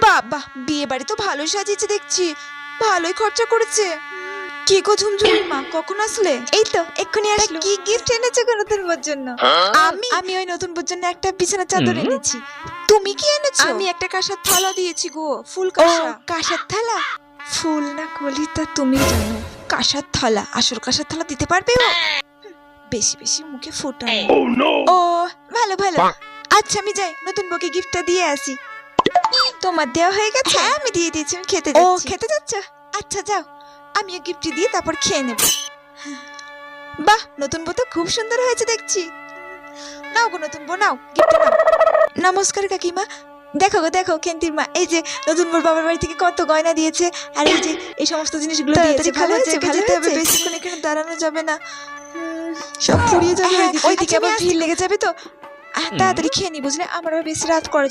বাবা, বিয়ে বাড়ি তো ভালোই সাজিয়েছে দেখছি, ভালোই খরচা করেছে। কি গো ঝুমঝুমির মা, কখন আসলে? এই তো এক্ষুনি আসলো। কি গিফট এনেছো গো নতুন বউর জন্য? আমি ওই নতুন বউর জন্য একটা বিছানার চাদর এনেছি। তুমি কি এনেছো? আমি একটা কাঁসার থালা দিয়েছি গো, ফুল কাঁসা। কাঁসার থালা? ফুল না কলি তা তুমি জানো। কাঁসার থালা, আসল কাঁসার থালা দিতে পারবে ও? বেশি বেশি মুখে ফোটানো। ও ভালো ভালো। আচ্ছা আমি যাই, নতুন বউকে গিফটটা দিয়ে আসি। তোমার দেওয়া হয়ে গেছে? হ্যাঁ আমি দিয়ে দিয়েছি, আমি খেতে যাচ্ছি। ও খেতে যাচ্ছ? আচ্ছা যাও, আমিও গিফট দিয়ে তারপর খেয়ে নেব। বাহ, নতুন বউ তো খুব সুন্দর হয়েছে দেখছি। নাও গো নতুন বউ, নাও গিফটটা নাও। নমস্কার কাকিমা। দেখো গো দেখো কেন্তির মা, এই যে নতুন বউর বাবার বাড়ি থেকে কত গয়না দিয়েছে, আর এই যে এই সমস্ত জিনিসগুলো দিয়েছে। ভালো হয়েছে, ভালো হয়েছে। বেশিক্ষণ এখানে দাঁড়ানো যাবে না, সব ফুরিয়ে যাবে। ওইদিকে আবার ভিড় লেগে যাবে তো। তাড়াতাড়ি খেয়ে নি বুঝলে, আমার আবার বেশি রাত করা যাবে।